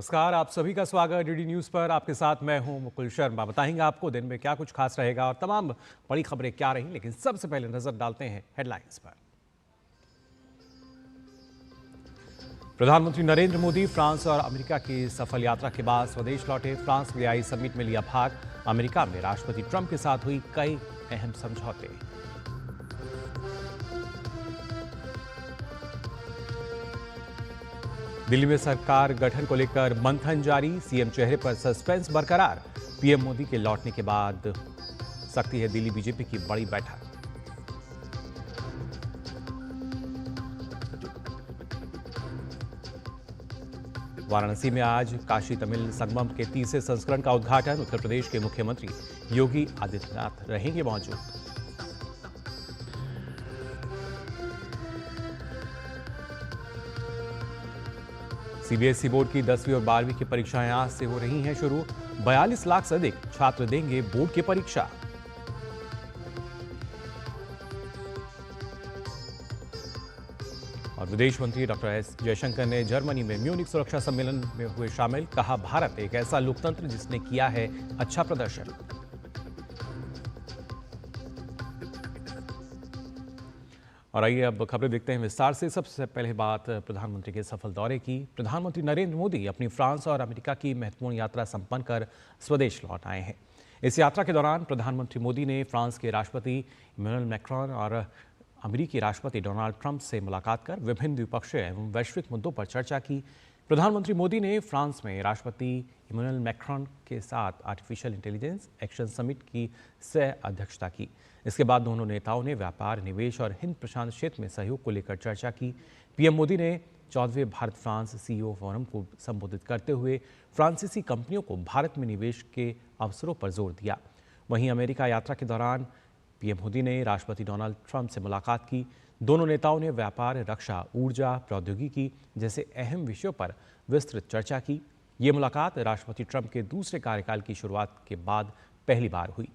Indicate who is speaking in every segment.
Speaker 1: नमस्कार, आप सभी का स्वागत डीडी न्यूज पर। आपके साथ मैं हूं मुकुल शर्मा। बताएंगे आपको दिन में क्या कुछ खास रहेगा और तमाम बड़ी खबरें क्या रही, लेकिन सबसे पहले नजर डालते हैं हेडलाइंस पर। प्रधानमंत्री नरेंद्र मोदी फ्रांस और अमेरिका की सफल यात्रा के बाद स्वदेश लौटे। फ्रांस में आई समिट में लिया भाग। अमेरिका में राष्ट्रपति ट्रंप के साथ हुई कई अहम समझौते। दिल्ली में सरकार गठन को लेकर मंथन जारी। सीएम चेहरे पर सस्पेंस बरकरार। पीएम मोदी के लौटने के बाद सकती है दिल्ली बीजेपी की बड़ी बैठक। वाराणसी में आज काशी तमिल संगमम के तीसरे संस्करण का उद्घाटन। उत्तर प्रदेश के मुख्यमंत्री योगी आदित्यनाथ रहेंगे मौजूद। सीबीएसई बोर्ड की 10वीं और 12वीं की परीक्षाएं आज से हो रही हैं शुरू। 42 लाख से अधिक छात्र देंगे बोर्ड की परीक्षा। और विदेश मंत्री डॉक्टर एस जयशंकर ने जर्मनी में म्यूनिख सुरक्षा सम्मेलन में हुए शामिल। कहा, भारत एक ऐसा लोकतंत्र जिसने किया है अच्छा प्रदर्शन। और आइए अब खबरें देखते हैं विस्तार से। सबसे पहले बात प्रधानमंत्री के सफल दौरे की। प्रधानमंत्री नरेंद्र मोदी अपनी फ्रांस और अमेरिका की महत्वपूर्ण यात्रा संपन्न कर स्वदेश लौट आए हैं। इस यात्रा के दौरान प्रधानमंत्री मोदी ने फ्रांस के राष्ट्रपति इमैनुअल मैक्रॉन और अमेरिकी राष्ट्रपति डोनाल्ड ट्रंप से मुलाकात कर विभिन्न द्विपक्षीय एवं वैश्विक मुद्दों पर चर्चा की। प्रधानमंत्री मोदी ने फ्रांस में राष्ट्रपति इमैनुअल मैक्रॉन के साथ आर्टिफिशियल इंटेलिजेंस एक्शन समिट की सह अध्यक्षता की। इसके बाद दोनों नेताओं ने व्यापार, निवेश और हिंद प्रशांत क्षेत्र में सहयोग को लेकर चर्चा की। पीएम मोदी ने 14वें भारत फ्रांस सीईओ फोरम को संबोधित करते हुए फ्रांसीसी कंपनियों को भारत में निवेश के अवसरों पर जोर दिया। वहीं अमेरिका यात्रा के दौरान पीएम मोदी ने राष्ट्रपति डोनाल्ड ट्रंप से मुलाकात की। दोनों नेताओं ने व्यापार, रक्षा, ऊर्जा, प्रौद्योगिकी जैसे अहम विषयों पर विस्तृत चर्चा की। ये मुलाकात राष्ट्रपति ट्रंप के दूसरे कार्यकाल की शुरुआत के बाद पहली बार हुई।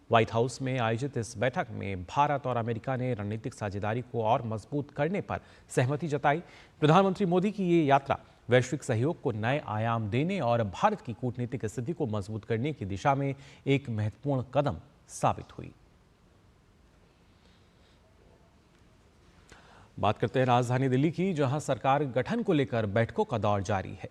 Speaker 1: व्हाइट हाउस में आयोजित इस बैठक में भारत और अमेरिका ने रणनीतिक साझेदारी को और मजबूत करने पर सहमति जताई। प्रधानमंत्री मोदी की ये यात्रा वैश्विक सहयोग को नए आयाम देने और भारत की कूटनीतिक स्थिति को मजबूत करने की दिशा में एक महत्वपूर्ण कदम साबित हुई। बात करते हैं राजधानी दिल्ली की, जहां सरकार गठन को लेकर बैठकों का दौर जारी है।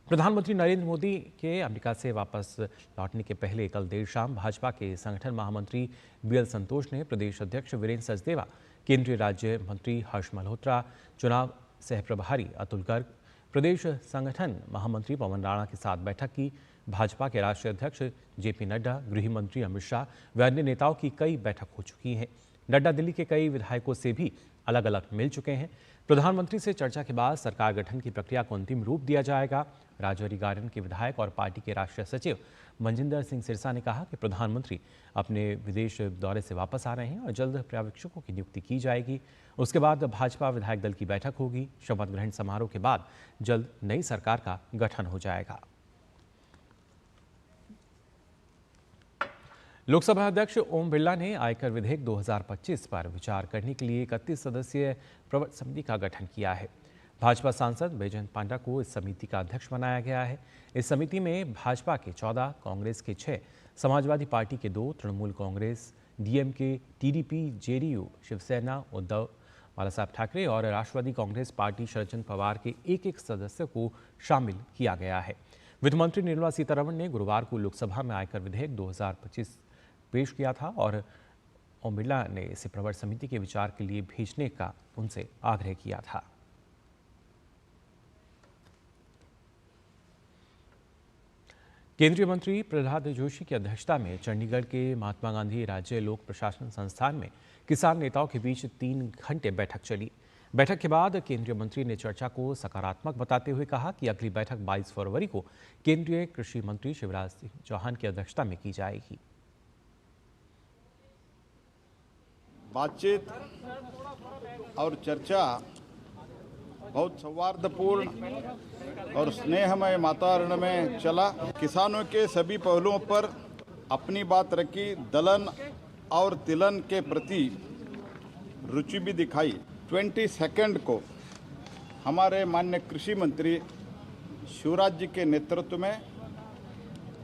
Speaker 1: प्रधानमंत्री नरेंद्र मोदी के अमेरिका से वापस लौटने के पहले कल देर शाम भाजपा के संगठन महामंत्री बीएल संतोष ने प्रदेश अध्यक्ष वीरेंद्र सचदेवा, केंद्रीय राज्य मंत्री हर्ष मल्होत्रा, चुनाव सह प्रभारी अतुल गर्ग, प्रदेश संगठन महामंत्री पवन राणा के साथ बैठक की। भाजपा के राष्ट्रीय अध्यक्ष जेपी नड्डा, गृह मंत्री अमित शाह व अन्य नेताओं की कई बैठक हो चुकी हैं। नड्डा दिल्ली के कई विधायकों से भी अलग अलग मिल चुके हैं। प्रधानमंत्री से चर्चा के बाद सरकार गठन की प्रक्रिया को अंतिम रूप दिया जाएगा। राजौरी गार्डन के विधायक और पार्टी के राष्ट्रीय सचिव मनजिंदर सिंह सिरसा ने कहा कि प्रधानमंत्री अपने विदेश दौरे से वापस आ रहे हैं और जल्द पर्यवेक्षकों की नियुक्ति की जाएगी। उसके बाद भाजपा विधायक दल की बैठक होगी। शपथ ग्रहण समारोह के बाद जल्द नई सरकार का गठन हो जाएगा। लोकसभा अध्यक्ष ओम बिरला ने आयकर विधेयक 2025 पर विचार करने के लिए 31 सदस्यीय प्रवर समिति का गठन किया है। भाजपा सांसद बैजयंत पांडा को इस समिति का अध्यक्ष बनाया गया है। इस समिति में भाजपा के 14, कांग्रेस के 6, समाजवादी पार्टी के 2, Trinamool Congress, DMK, TDP, JDU, Shiv Sena, Uddhav Balasaheb Thackeray और राष्ट्रवादी कांग्रेस पार्टी शरद चंद्र पवार के एक सदस्य को शामिल किया गया है। वित्त मंत्री निर्मला सीतारमण ने गुरुवार को लोकसभा में आयकर विधेयक 2025 पेश किया था और ओम बिरला ने इसे प्रवर समिति के विचार के लिए भेजने का उनसे आग्रह किया था। केंद्रीय मंत्री प्रहलाद जोशी की अध्यक्षता में चंडीगढ़ के महात्मा गांधी राज्य लोक प्रशासन संस्थान में किसान नेताओं के बीच 3 घंटे बैठक चली। बैठक के बाद केंद्रीय मंत्री ने चर्चा को सकारात्मक बताते हुए कहा कि अगली बैठक 22 फरवरी को केंद्रीय कृषि मंत्री शिवराज सिंह चौहान की अध्यक्षता में की जाएगी।
Speaker 2: बातचीत और चर्चा बहुत सौहार्दपूर्ण और स्नेहमय वातावरण में चला। किसानों के सभी पहलुओं पर अपनी बात रखी। दलहन और तिलहन के प्रति रुचि भी दिखाई। 22 को हमारे माननीय कृषि मंत्री शिवराज जी के नेतृत्व में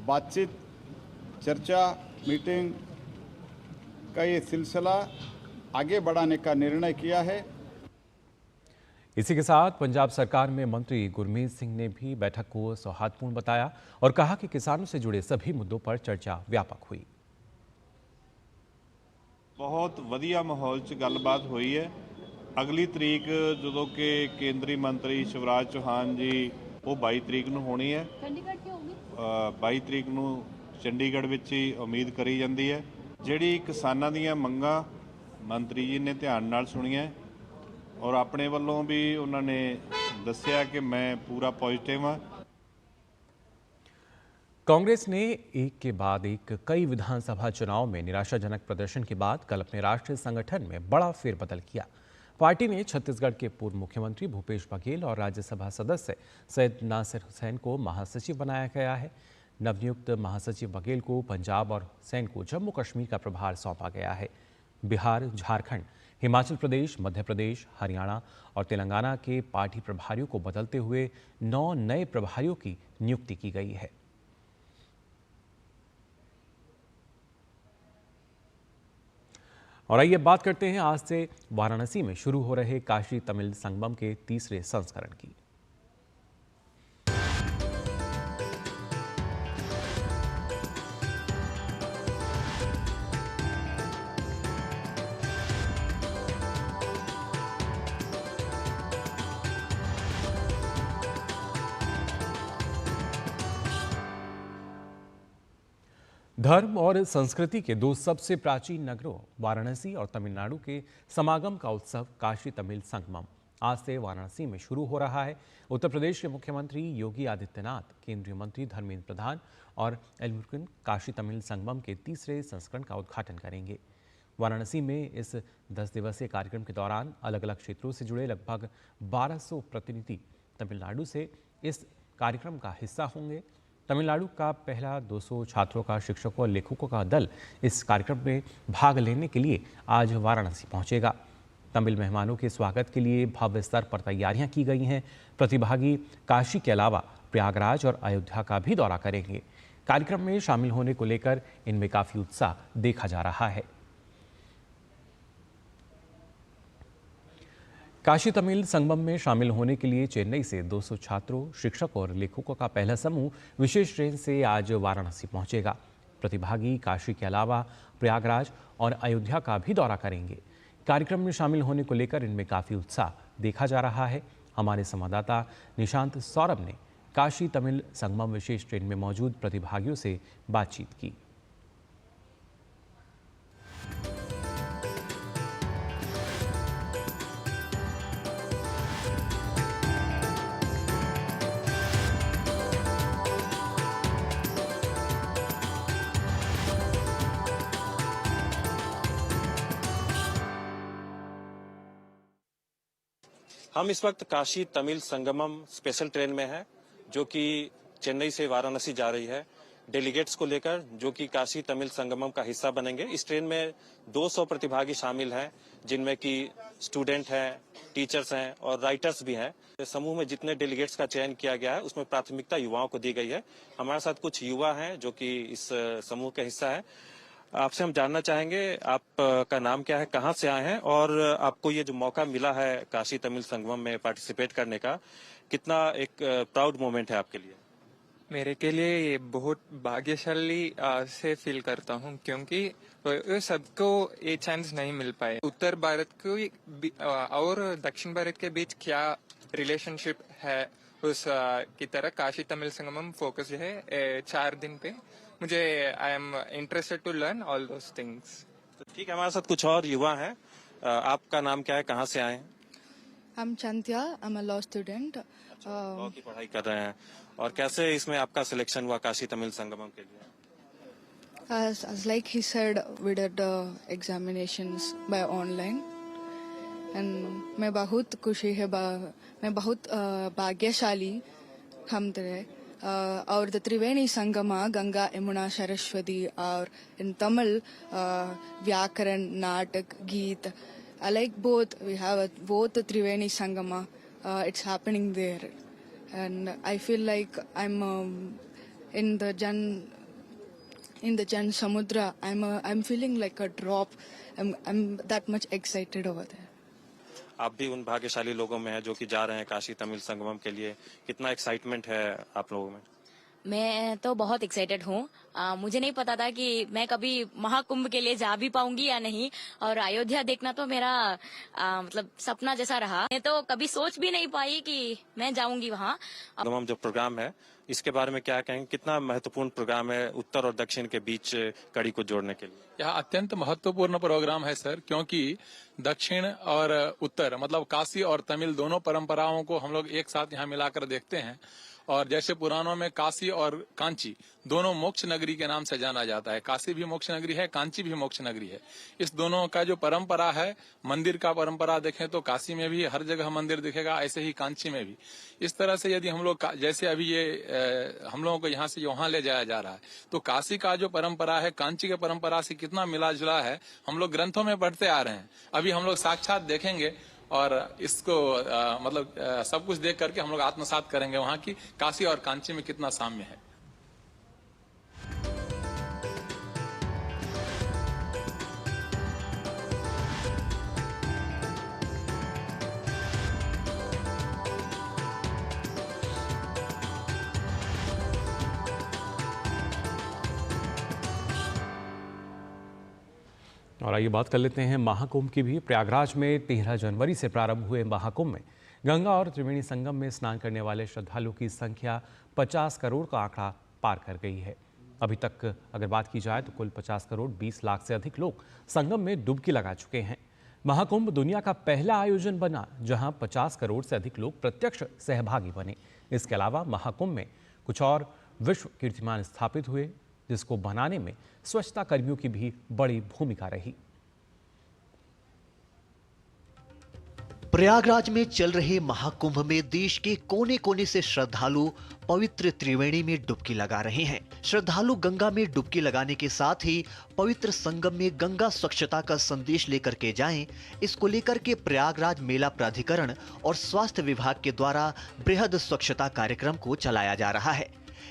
Speaker 2: बातचीत, चर्चा, मीटिंग का ये सिलसिला आगे बढ़ाने का निर्णय किया है।
Speaker 1: इसी के साथ पंजाब सरकार में मंत्री गुरमीत सिंह ने भी बैठक को सौहार्दपूर्ण बताया और कहा कि किसानों से जुड़े सभी मुद्दों पर चर्चा व्यापक हुई।
Speaker 3: बहुत वधिया माहौल च गलबात हुई है। अगली तरीक जो कि केंद्रीय मंत्री शिवराज चौहान जी वो 22 तरीक ਨੂੰ होनी है। 22 तरीक ਨੂੰ चंडीगढ़ ਵਿੱਚ ਹੀ उम्मीद करी ਜਾਂਦੀ है। ਜਿਹੜੀ ਕਿਸਾਨਾਂ ਦੀਆਂ ਮੰਗਾਂ ਮੰਤਰੀ ਜੀ ਨੇ ਧਿਆਨ ਨਾਲ ਸੁਣੀਆਂ और अपने ਵੱਲੋਂ भी उन्होंने दस्या कि मैं पूरा पॉजिटिव हाँ।
Speaker 1: कांग्रेस ने एक के बाद एक कई विधानसभा चुनाव में निराशाजनक प्रदर्शन के बाद कल अपने राष्ट्रीय संगठन में बड़ा फेरबदल किया। पार्टी ने छत्तीसगढ़ के पूर्व मुख्यमंत्री भूपेश बघेल और राज्यसभा सदस्य सैयद नासिर हुसैन को महासचिव बनाया गया है। नवनियुक्त महासचिव बघेल को पंजाब और हुसैन को जम्मू कश्मीर का प्रभार सौंपा गया है। बिहार, झारखंड, हिमाचल प्रदेश, मध्य प्रदेश, हरियाणा और तेलंगाना के पार्टी प्रभारियों को बदलते हुए 9 नए प्रभारियों की नियुक्ति की गई है। और आइए बात करते हैं आज से वाराणसी में शुरू हो रहे काशी तमिल संगमम के तीसरे संस्करण की। धर्म और संस्कृति के दो सबसे प्राचीन नगरों वाराणसी और तमिलनाडु के समागम का उत्सव काशी तमिल संगमम आज से वाराणसी में शुरू हो रहा है। उत्तर प्रदेश के मुख्यमंत्री योगी आदित्यनाथ, केंद्रीय मंत्री धर्मेंद्र प्रधान और एल मुरुगन काशी तमिल संगमम के तीसरे संस्करण का उद्घाटन करेंगे। वाराणसी में इस 10 दिवसीय कार्यक्रम के दौरान अलग अलग क्षेत्रों से जुड़े लगभग 1200 प्रतिनिधि तमिलनाडु से इस कार्यक्रम का हिस्सा होंगे। तमिलनाडु का पहला 200 छात्रों का, शिक्षकों और लेखकों का दल इस कार्यक्रम में भाग लेने के लिए आज वाराणसी पहुंचेगा। तमिल मेहमानों के स्वागत के लिए भव्य स्तर पर तैयारियां की गई हैं। प्रतिभागी काशी के अलावा प्रयागराज और अयोध्या का भी दौरा करेंगे। कार्यक्रम में शामिल होने को लेकर इनमें काफी उत्साह देखा जा रहा है। काशी तमिल संगमम में शामिल होने के लिए चेन्नई से 200 छात्रों, शिक्षकों और लेखकों का पहला समूह विशेष ट्रेन से आज वाराणसी पहुंचेगा। प्रतिभागी काशी के अलावा प्रयागराज और अयोध्या का भी दौरा करेंगे। कार्यक्रम में शामिल होने को लेकर इनमें काफी उत्साह देखा जा रहा है। हमारे संवाददाता निशांत सौरभ ने काशी तमिल संगमम विशेष ट्रेन में मौजूद प्रतिभागियों से बातचीत की।
Speaker 4: हम इस वक्त काशी तमिल संगमम स्पेशल ट्रेन में हैं, जो कि चेन्नई से वाराणसी जा रही है डेलीगेट्स को लेकर, जो कि काशी तमिल संगमम का हिस्सा बनेंगे। इस ट्रेन में 200 प्रतिभागी शामिल हैं, जिनमें कि स्टूडेंट हैं, टीचर्स हैं और राइटर्स भी हैं। समूह में जितने डेलीगेट्स का चयन किया गया है उसमें प्राथमिकता युवाओं को दी गई है। हमारे साथ कुछ युवा हैं जो कि इस समूह का हिस्सा है। आपसे हम जानना चाहेंगे आपका नाम क्या है, कहाँ से आए हैं और आपको ये जो मौका मिला है काशी तमिल संगमम में पार्टिसिपेट करने का, कितना एक प्राउड मोमेंट है आपके लिए?
Speaker 5: मेरे के लिए ये बहुत भाग्यशाली से फील करता हूँ, क्योंकि सबको ये चांस नहीं मिल पाए। उत्तर भारत को और दक्षिण भारत के बीच क्या रिलेशनशिप है उस की तरह काशी तमिल संगमम फोकस है 4 दिन पे। मुझे I am interested to learn all those things.
Speaker 4: ठीक है, हमारे साथ कुछ और युवा हैं। आपका नाम क्या है, कहाँ से आए हैं?
Speaker 6: I'm Chantia. I'm a law student.
Speaker 4: Law की पढ़ाई कर रहे हैं, और कैसे इसमें आपका सिलेक्शन हुआ काशी तमिल संगमम के लिए?
Speaker 6: As like he said, we did examinations by online, and मैं बहुत खुशी है, मैं बहुत भाग्यशाली हम थे। और द त्रिवेणी संगमा, गंगा यमुना सरस्वती, और इन तमिल व्याकरण, नाटक, गीत, I like both. We have both the Triveni Sangama. It's happening there. and I feel like I'm in the Jan Samudra. I'm feeling like a drop. I'm that much excited over there.
Speaker 4: आप भी उन भाग्यशाली लोगों में हैं जो कि जा रहे हैं काशी तमिल संगमम के लिए। कितना एक्साइटमेंट है आप लोगों में?
Speaker 7: मैं तो बहुत एक्साइटेड हूँ। मुझे नहीं पता था कि मैं कभी महाकुंभ के लिए जा भी पाऊंगी या नहीं, और अयोध्या देखना तो मेरा मतलब सपना जैसा रहा। मैं तो कभी सोच भी नहीं पाई कि मैं जाऊंगी वहाँ।
Speaker 4: संगमम जो प्रोग्राम है इसके बारे में क्या कहेंगे? कितना महत्वपूर्ण प्रोग्राम है उत्तर और दक्षिण के बीच कड़ी को जोड़ने के लिए?
Speaker 8: यह अत्यंत महत्वपूर्ण प्रोग्राम है सर, क्योंकि दक्षिण और उत्तर मतलब काशी और तमिल दोनों परंपराओं को हम लोग एक साथ यहाँ मिलाकर देखते हैं। और जैसे पुराणों में काशी और कांची दोनों मोक्ष नगरी के नाम से जाना जाता है। काशी भी मोक्ष नगरी है, कांची भी मोक्ष नगरी है। इस दोनों का जो परंपरा है, मंदिर का परंपरा देखें तो काशी में भी हर जगह मंदिर दिखेगा, ऐसे ही कांची में भी। इस तरह से यदि हम लोग जैसे अभी ये हम लोगों को यहाँ से वहां ले जाया जा रहा है, तो काशी का जो परंपरा है कांची के परंपरा से कितना मिला जुला है हम लोग ग्रंथों में पढ़ते आ रहे हैं। अभी हम लोग साक्षात देखेंगे और इसको सब कुछ देख करके हम लोग आत्मसात करेंगे वहां की काशी और कांची में कितना साम्य है।
Speaker 1: और आइए बात कर लेते हैं महाकुंभ की भी। प्रयागराज में 13 जनवरी से प्रारंभ हुए महाकुंभ में गंगा और त्रिवेणी संगम में स्नान करने वाले श्रद्धालुओं की संख्या 50 करोड़ का आंकड़ा पार कर गई है। अभी तक अगर बात की जाए तो कुल 50 करोड़ 20 लाख से अधिक लोग संगम में डुबकी लगा चुके हैं। महाकुंभ दुनिया का पहला आयोजन बना जहां 50 करोड़ से अधिक लोग प्रत्यक्ष सहभागी बने। इसके अलावा महाकुंभ में कुछ और विश्व कीर्तिमान स्थापित हुए, जिसको बनाने में स्वच्छता कर्मियों की भी बड़ी भूमिका रही।
Speaker 9: प्रयागराज में चल रहे महाकुंभ में देश के कोने कोने से श्रद्धालु पवित्र त्रिवेणी में डुबकी लगा रहे हैं। श्रद्धालु गंगा में डुबकी लगाने के साथ ही पवित्र संगम में गंगा स्वच्छता का संदेश लेकर के जाएं, इसको लेकर के प्रयागराज मेला प्राधिकरण और स्वास्थ्य विभाग के द्वारा बृहद स्वच्छता कार्यक्रम को चलाया जा रहा है।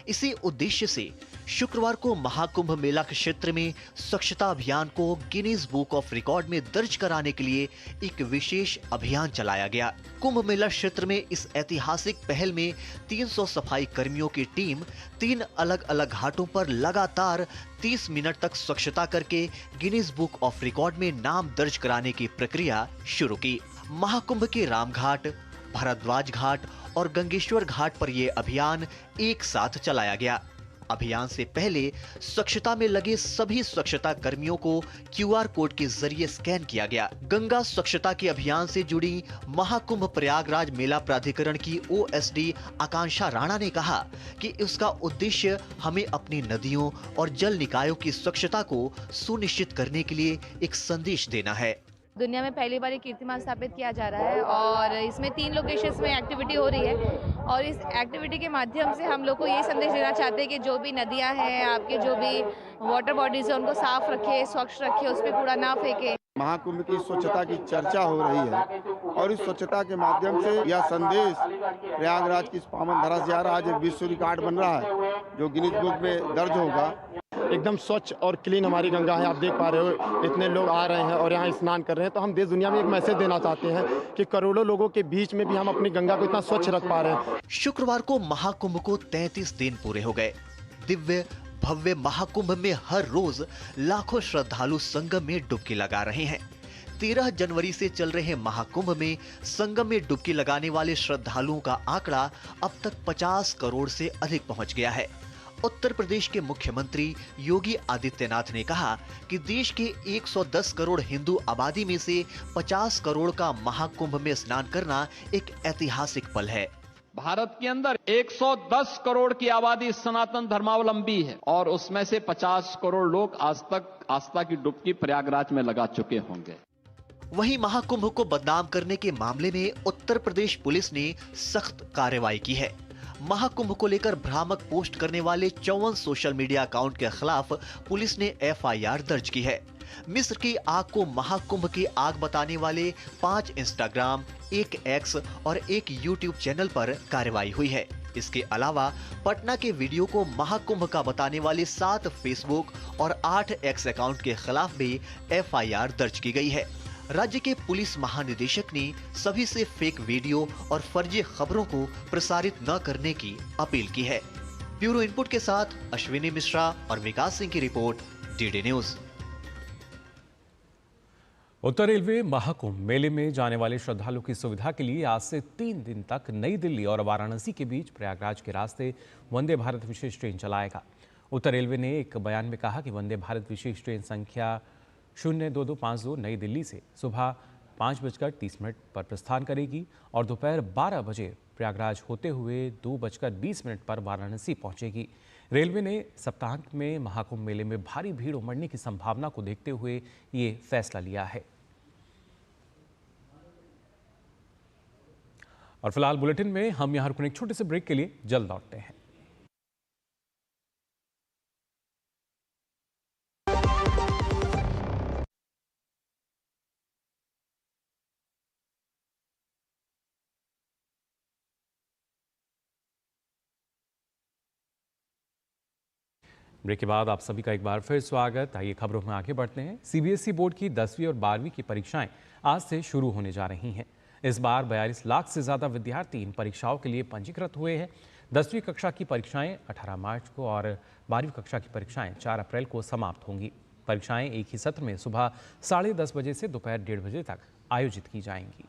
Speaker 9: इसी उद्देश्य से शुक्रवार को महाकुंभ मेला क्षेत्र में स्वच्छता अभियान को गिनीज बुक ऑफ रिकॉर्ड में दर्ज कराने के लिए एक विशेष अभियान चलाया गया। कुंभ मेला क्षेत्र में इस ऐतिहासिक पहल में 300 सफाई कर्मियों की टीम 3 अलग अलग घाटों पर लगातार 30 मिनट तक स्वच्छता करके गिनीज बुक ऑफ रिकॉर्ड में नाम दर्ज कराने की प्रक्रिया शुरू की। महाकुंभ के रामघाट, भारद्वाज घाट और गंगेश्वर घाट पर यह अभियान एक साथ चलाया गया। अभियान से पहले स्वच्छता में लगे सभी स्वच्छता कर्मियों को QR कोड के जरिए स्कैन किया गया। गंगा स्वच्छता के अभियान से जुड़ी महाकुंभ प्रयागराज मेला प्राधिकरण की OSD आकांक्षा राणा ने कहा कि इसका उद्देश्य हमें अपनी नदियों और जल निकायों की स्वच्छता को सुनिश्चित करने के लिए एक संदेश देना है।
Speaker 10: दुनिया में पहली बार कीर्तिमान स्थापित किया जा रहा है और इसमें 3 लोकेशंस में एक्टिविटी हो रही है और इस एक्टिविटी के माध्यम से हम लोग को ये संदेश देना चाहते हैं कि जो भी नदियां हैं, आपके जो भी वाटर बॉडीज है, उनको साफ रखें, स्वच्छ रखें, उस पर कूड़ा ना फेंकें।
Speaker 11: महाकुंभ की स्वच्छता की चर्चा हो रही है और इस स्वच्छता के माध्यम से यह संदेश प्रयागराज की इस पावन धरा से आ रहा है। आज एक विश्व रिकॉर्ड बन रहा है जो गिनीज बुक में दर्ज होगा। एकदम स्वच्छ और क्लीन हमारी गंगा है। आप देख पा रहे हो इतने लोग आ रहे हैं और यहाँ स्नान कर रहे हैं। तो हम देश दुनिया में एक मैसेज देना चाहते हैं कि करोड़ों लोगों के बीच में भी हम अपनी गंगा को इतना स्वच्छ रख पा रहे हैं।
Speaker 9: शुक्रवार को महाकुंभ को 33 दिन पूरे हो गए। दिव्य भव्य महाकुंभ में हर रोज लाखों श्रद्धालु संगम में डुबकी लगा रहे हैं। 13 जनवरी से चल रहे महाकुंभ में संगम में डुबकी लगाने वाले श्रद्धालुओं का आंकड़ा अब तक 50 करोड़ से अधिक पहुंच गया है। उत्तर प्रदेश के मुख्यमंत्री योगी आदित्यनाथ ने कहा कि देश के 110 करोड़ हिंदू आबादी में से 50 करोड़ का महाकुंभ में स्नान करना एक ऐतिहासिक पल है।
Speaker 12: भारत के अंदर 110 करोड़ की आबादी सनातन धर्मावलंबी है और उसमें से 50 करोड़ लोग आज तक आस्था की डुबकी प्रयागराज में लगा चुके होंगे।
Speaker 9: वहीं महाकुंभ को बदनाम करने के मामले में उत्तर प्रदेश पुलिस ने सख्त कार्रवाई की है। महाकुंभ को लेकर भ्रामक पोस्ट करने वाले 54 सोशल मीडिया अकाउंट के खिलाफ पुलिस ने FIR दर्ज की है। मिस्र की आग को महाकुंभ की आग बताने वाले 5 इंस्टाग्राम, 1 X और 1 YouTube चैनल पर कार्रवाई हुई है। इसके अलावा पटना के वीडियो को महाकुंभ का बताने वाले 7 फेसबुक और 8 X अकाउंट के खिलाफ भी FIR दर्ज की गई है। राज्य के पुलिस महानिदेशक ने सभी से फेक वीडियो और फर्जी खबरों को प्रसारित न करने की अपील की है। ब्यूरो इनपुट के साथ अश्विनी मिश्रा और विकास सिंह की रिपोर्ट, DD न्यूज।
Speaker 1: उत्तर रेलवे महाकुंभ मेले में जाने वाले श्रद्धालुओं की सुविधा के लिए आज से 3 दिन तक नई दिल्ली और वाराणसी के बीच प्रयागराज के रास्ते वंदे भारत विशेष ट्रेन चलाएगा। उत्तर रेलवे ने एक बयान में कहा कि वंदे भारत विशेष ट्रेन संख्या 02252 नई दिल्ली से सुबह 5:30 पर प्रस्थान करेगी और दोपहर 12 बजे प्रयागराज होते हुए 2:20 पर वाराणसी पहुंचेगी। रेलवे ने सप्ताहांत में महाकुंभ मेले में भारी भीड़ उमड़ने की संभावना को देखते हुए ये फैसला लिया है। और फिलहाल बुलेटिन में हम यहां रुकने एक छोटे से ब्रेक के लिए जल्द लौटते हैं। ब्रेक के बाद आप सभी का एक बार फिर स्वागत। आइए खबरों में आगे बढ़ते हैं। CBSE बोर्ड की 10वीं और 12वीं की परीक्षाएं आज से शुरू होने जा रही हैं। इस बार 42 लाख से ज़्यादा विद्यार्थी इन परीक्षाओं के लिए पंजीकृत हुए हैं। 10वीं कक्षा की परीक्षाएं 18 मार्च को और 12वीं कक्षा की परीक्षाएं 4 अप्रैल को समाप्त होंगी। परीक्षाएं एक ही सत्र में सुबह 10:30 बजे से दोपहर 1:30 बजे तक आयोजित की जाएंगी।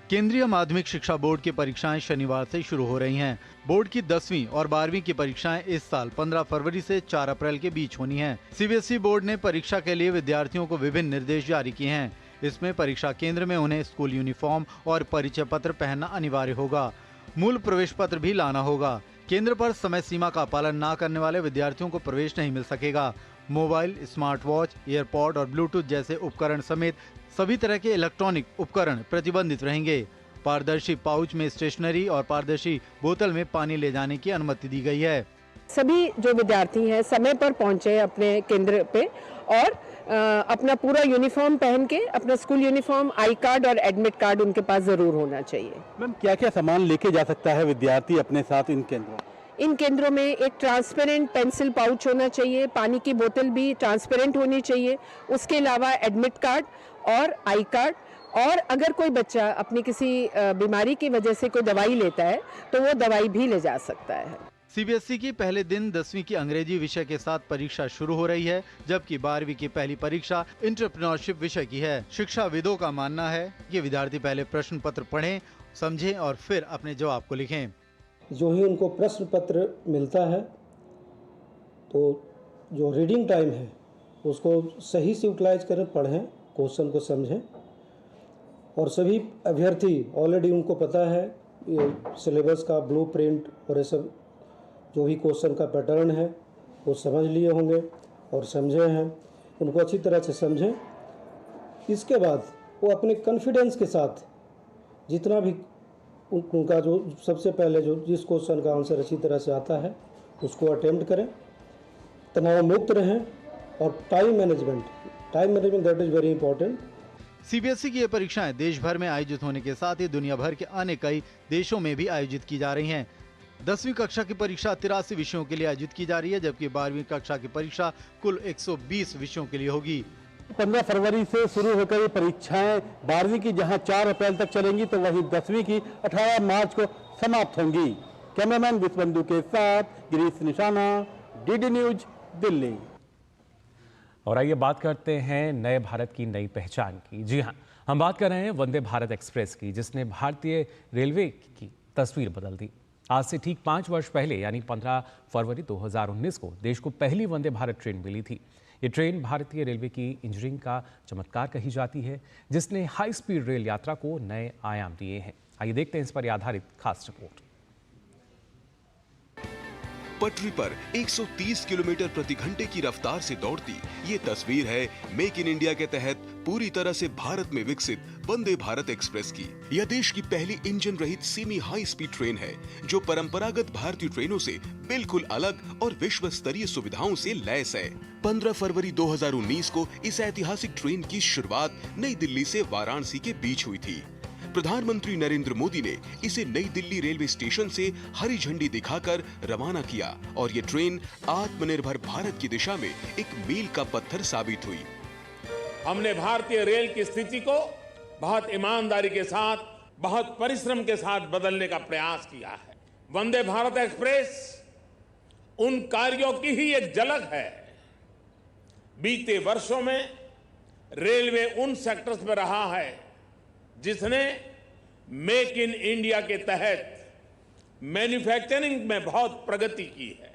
Speaker 13: केंद्रीय माध्यमिक शिक्षा बोर्ड की परीक्षाएं शनिवार से शुरू हो रही हैं। बोर्ड की 10वीं और 12वीं की परीक्षाएं इस साल 15 फरवरी से 4 अप्रैल के बीच होनी हैं। CBSE बोर्ड ने परीक्षा के लिए विद्यार्थियों को विभिन्न निर्देश जारी किए हैं। इसमें परीक्षा केंद्र में उन्हें स्कूल यूनिफॉर्म और परिचय पत्र पहनना अनिवार्य होगा। मूल प्रवेश पत्र भी लाना होगा। केंद्र पर समय सीमा का पालन न करने वाले विद्यार्थियों को प्रवेश नहीं मिल सकेगा। मोबाइल, स्मार्ट वॉच, एयरपॉड और ब्लूटूथ जैसे उपकरण समेत सभी तरह के इलेक्ट्रॉनिक उपकरण प्रतिबंधित रहेंगे। पारदर्शी पाउच में स्टेशनरी और पारदर्शी बोतल में पानी ले जाने की अनुमति दी गई है।
Speaker 14: सभी जो विद्यार्थी हैं समय पर पहुंचे अपने केंद्र पे और अपना पूरा यूनिफॉर्म पहन के, अपना स्कूल यूनिफॉर्म, आई कार्ड और एडमिट कार्ड उनके पास जरूर होना चाहिए।
Speaker 15: मैम, क्या क्या सामान लेके जा सकता है विद्यार्थी अपने साथ इन केंद्रों?
Speaker 14: इन केंद्रों में एक ट्रांसपेरेंट पेंसिल पाउच होना चाहिए, पानी की बोतल भी ट्रांसपेरेंट होनी चाहिए, उसके अलावा एडमिट कार्ड और आई कार्ड, और अगर कोई बच्चा अपनी किसी बीमारी की वजह से कोई दवाई लेता है तो वो दवाई भी ले जा सकता है।
Speaker 13: CBSE की पहले दिन 10वीं की अंग्रेजी विषय के साथ परीक्षा शुरू हो रही है, जबकि 12वीं की पहली परीक्षा एंटरप्रेन्योरशिप विषय की है। शिक्षाविदों का मानना है कि विद्यार्थी पहले प्रश्न पत्र पढ़ें, समझें और फिर अपने जवाब को लिखें।
Speaker 16: जो ही उनको प्रश्न पत्र मिलता है तो जो रीडिंग टाइम है उसको सही से यूटिलाइज करें, पढ़ें, क्वेश्चन को समझें। और सभी अभ्यर्थी ऑलरेडी उनको पता है ये सिलेबस का ब्लूप्रिंट और ये सब जो भी क्वेश्चन का पैटर्न है वो समझ लिए होंगे और समझे हैं। उनको अच्छी तरह से समझें। इसके बाद वो अपने कॉन्फिडेंस के साथ जितना भी उनका जो सबसे पहले जो जिस क्वेश्चन का आंसर अच्छी तरह से आता है उसको अटेम्प्ट करें, तनाव मुक्त रहें और time management that is very important.
Speaker 13: CBSE की ये परीक्षाएं देश भर में आयोजित होने के साथ ही दुनिया भर के अन्य कई देशों में भी आयोजित की जा रही हैं। 10वीं कक्षा की परीक्षा 83 विषयों के लिए आयोजित की जा रही है, जबकि 12वीं कक्षा की परीक्षा कुल 120 विषयों के लिए होगी।
Speaker 15: 15 फरवरी से शुरू होकर ये परीक्षाएं 12वीं की जहां 4 अप्रैल तक चलेंगी तो वहीं 10वीं की 18 मार्च को समाप्त होंगी। कैमरामैन विश्वबंधु के साथ गिरीश निशाना, DD न्यूज, दिल्ली।
Speaker 1: और आइए बात करते हैं नए भारत की नई पहचान की। जी हाँ, हम बात कर रहे हैं वंदे भारत एक्सप्रेस की, जिसने भारतीय रेलवे की तस्वीर बदल दी। आज से ठीक 5 वर्ष पहले यानी 15 फरवरी 2019 को देश को पहली वंदे भारत ट्रेन मिली थी। ये ट्रेन भारतीय रेलवे की इंजीनियरिंग का चमत्कार कही जाती है, जिसने हाई स्पीड रेल यात्रा को नए आयाम दिए हैं। आइए देखते हैं इस पर आधारित खास रिपोर्ट।
Speaker 17: पटरी पर 130 किलोमीटर प्रति घंटे की रफ्तार से दौड़ती ये तस्वीर है मेक इन इंडिया के तहत पूरी तरह से भारत में विकसित वंदे भारत एक्सप्रेस की। यह देश की पहली इंजन रहित सेमी हाई स्पीड ट्रेन है जो परंपरागत भारतीय ट्रेनों से बिल्कुल अलग और विश्व स्तरीय सुविधाओं से लैस है। 15 फरवरी 2019 को इस ऐतिहासिक ट्रेन की शुरुआत नई दिल्ली से वाराणसी के बीच हुई थी। प्रधानमंत्री नरेंद्र मोदी ने इसे नई दिल्ली रेलवे स्टेशन से हरी झंडी दिखाकर रवाना किया और ये ट्रेन आत्मनिर्भर भारत की दिशा में एक मील का पत्थर साबित हुई।
Speaker 18: हमने भारतीय रेल की स्थिति को बहुत ईमानदारी के साथ, बहुत परिश्रम के साथ बदलने का प्रयास किया है। वंदे भारत एक्सप्रेस उन कार्यों की ही एक झलक है। बीते वर्षों में रेलवे उन सेक्टर्स में रहा है जिसने मेक इन इंडिया के तहत मैन्युफैक्चरिंग में बहुत प्रगति की है।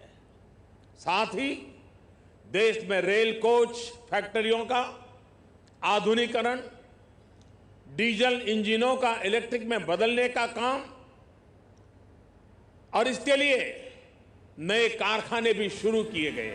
Speaker 18: साथ ही देश में रेल कोच फैक्ट्रियों का आधुनिकीकरण, डीजल इंजनों का इलेक्ट्रिक में बदलने का काम और इसके लिए नए कारखाने भी शुरू किए गए।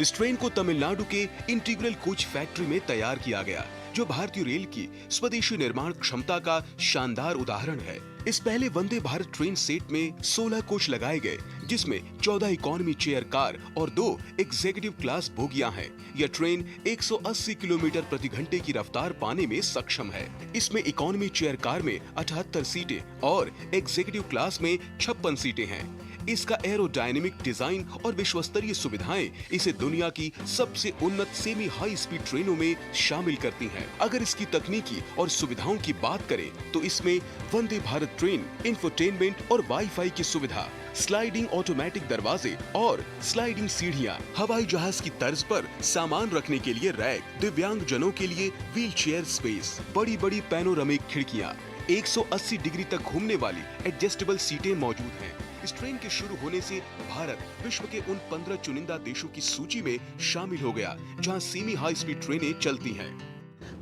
Speaker 17: इस ट्रेन को तमिलनाडु के इंटीग्रल कोच फैक्ट्री में तैयार किया गया जो भारतीय रेल की स्वदेशी निर्माण क्षमता का शानदार उदाहरण है। इस पहले वंदे भारत ट्रेन सेट में 16 कोच लगाए गए जिसमें 14 इकोनॉमी चेयर कार और 2 एग्जीक्यूटिव क्लास बोगियां हैं। यह ट्रेन 180 किलोमीटर प्रति घंटे की रफ्तार पाने में सक्षम है। इसमें इकोनॉमी चेयर कार में 78 सीटें और एग्जीक्यूटिव क्लास में 56 सीटें हैं। इसका एरोडायनेमिक डिजाइन और विश्वस्तरीय सुविधाएं इसे दुनिया की सबसे उन्नत सेमी हाई स्पीड ट्रेनों में शामिल करती हैं। अगर इसकी तकनीकी और सुविधाओं की बात करें तो इसमें वंदे भारत ट्रेन इंफोटेनमेंट और वाईफाई की सुविधा, स्लाइडिंग ऑटोमेटिक दरवाजे और स्लाइडिंग सीढ़ियां, हवाई जहाज की तर्ज पर सामान रखने के लिए रैक, दिव्यांग जनों के लिए व्हील चेयर स्पेस, बड़ी बड़ी पैनोरामिक खिड़कियां, 180 डिग्री तक घूमने वाली एडजस्टेबल सीटें मौजूद हैं। इस ट्रेन के शुरू होने से भारत विश्व के उन 15 चुनिंदा देशों की सूची में शामिल हो गया जहां सेमी हाई स्पीड ट्रेनें चलती हैं।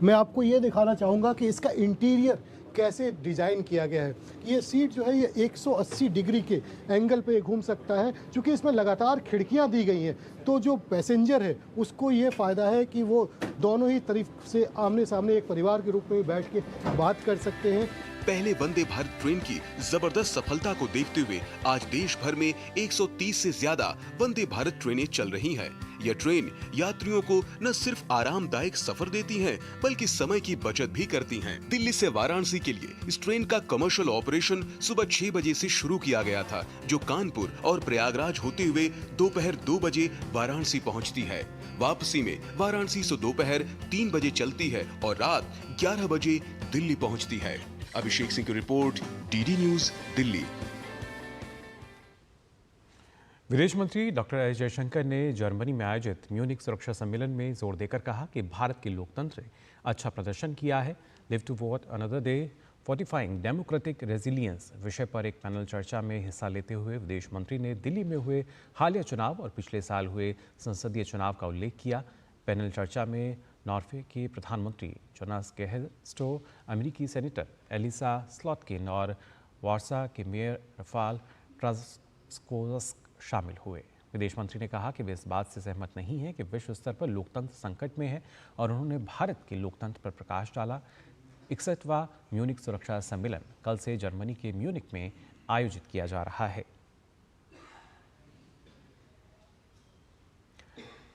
Speaker 19: मैं आपको ये दिखाना चाहूँगा कि इसका इंटीरियर कैसे डिज़ाइन किया गया है। ये सीट जो है ये 180 डिग्री के एंगल पे घूम सकता है। चूँकि इसमें लगातार खिड़कियाँ दी गई हैं तो जो पैसेंजर है उसको ये फ़ायदा है कि वो दोनों ही तरफ से आमने सामने एक परिवार के रूप में बैठ के बात कर सकते हैं।
Speaker 17: पहले वंदे भारत ट्रेन की जबरदस्त सफलता को देखते हुए आज देश भर में 130 से ज्यादा वंदे भारत ट्रेनें चल रही हैं। यह ट्रेन यात्रियों को न सिर्फ आरामदायक सफर देती हैं, बल्कि समय की बचत भी करती हैं। दिल्ली से वाराणसी के लिए इस ट्रेन का कमर्शियल ऑपरेशन सुबह 6 बजे से शुरू किया गया था, जो कानपुर और प्रयागराज होते हुए दोपहर 2 बजे वाराणसी पहुंचती है। वापसी में वाराणसी से दोपहर 3 बजे चलती है और रात 11 बजे दिल्ली पहुंचती है। अभिषेक सिंह की रिपोर्ट, डीडी न्यूज, दिल्ली।
Speaker 1: विदेश मंत्री डॉक्टर एस जयशंकर ने जर्मनी में आयोजित म्यूनिक सुरक्षा सम्मेलन में जोर देकर कहा कि भारत के लोकतंत्र ने अच्छा प्रदर्शन किया है। Live to what another day, fortifying democratic resilience विषय पर एक पैनल चर्चा में हिस्सा लेते हुए विदेश मंत्री ने दिल्ली में हुए हालिया चुनाव और पिछले साल हुए संसदीय चुनाव का उल्लेख किया। पैनल चर्चा में नॉर्वे के प्रधानमंत्री जोनास गेहस्टो, अमेरिकी सेनेटर एलिसा स्लॉटकिन और वार्सा के मेयर रफाल ट्रास्कोव्स्की शामिल हुए। विदेश मंत्री ने कहा कि वे इस बात से सहमत नहीं हैं कि विश्व स्तर पर लोकतंत्र संकट में है और उन्होंने भारत के लोकतंत्र पर प्रकाश डाला। 61वां म्यूनिक सुरक्षा सम्मेलन कल से जर्मनी के म्यूनिक में आयोजित किया जा रहा है।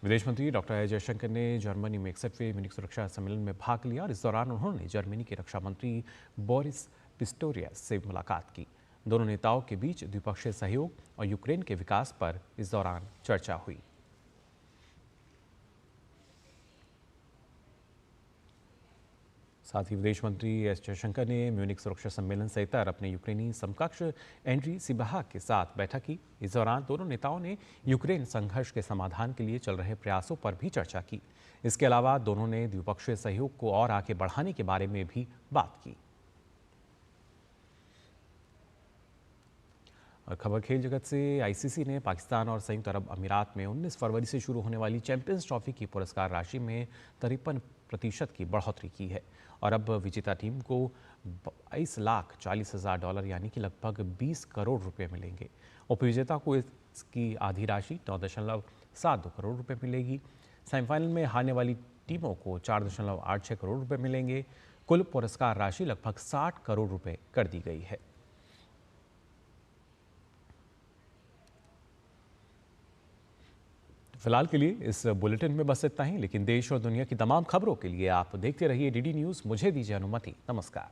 Speaker 1: विदेश मंत्री डॉक्टर एस जयशंकर ने जर्मनी में 61वें म्यूनिक सुरक्षा सम्मेलन में भाग लिया और इस दौरान उन्होंने जर्मनी के रक्षा मंत्री बोरिस पिस्टोरियस से मुलाकात की। दोनों नेताओं के बीच द्विपक्षीय सहयोग और यूक्रेन के विकास पर इस दौरान चर्चा हुई। साथ ही विदेश मंत्री एस जयशंकर ने म्यूनिक सुरक्षा सम्मेलन से इतर अपने यूक्रेनी समकक्ष एंड्री सिबाहा के साथ बैठक की। इस दौरान दोनों नेताओं ने यूक्रेन संघर्ष के समाधान के लिए चल रहे प्रयासों पर भी चर्चा की। इसके अलावा दोनों ने द्विपक्षीय सहयोग को और आगे बढ़ाने के बारे में भी बात की। और खबर खेल जगत से, आईसीसी ने पाकिस्तान और संयुक्त अरब अमीरात में 19 फरवरी से शुरू होने वाली चैंपियंस ट्रॉफी की पुरस्कार राशि में 53% की बढ़ोतरी की है और अब विजेता टीम को $22,40,000 यानी कि लगभग 20 करोड़ रुपए मिलेंगे। उपविजेता को इसकी आधी राशि 9.72 करोड़ रुपए मिलेगी। सेमीफाइनल में हारने वाली टीमों को 4.86 करोड़ रुपए मिलेंगे। कुल पुरस्कार राशि लगभग 60 करोड़ रुपए कर दी गई है। फिलहाल के लिए इस बुलेटिन में बस इतना ही, लेकिन देश और दुनिया की तमाम खबरों के लिए आप देखते रहिए डीडी न्यूज़। मुझे दीजिए अनुमति। नमस्कार।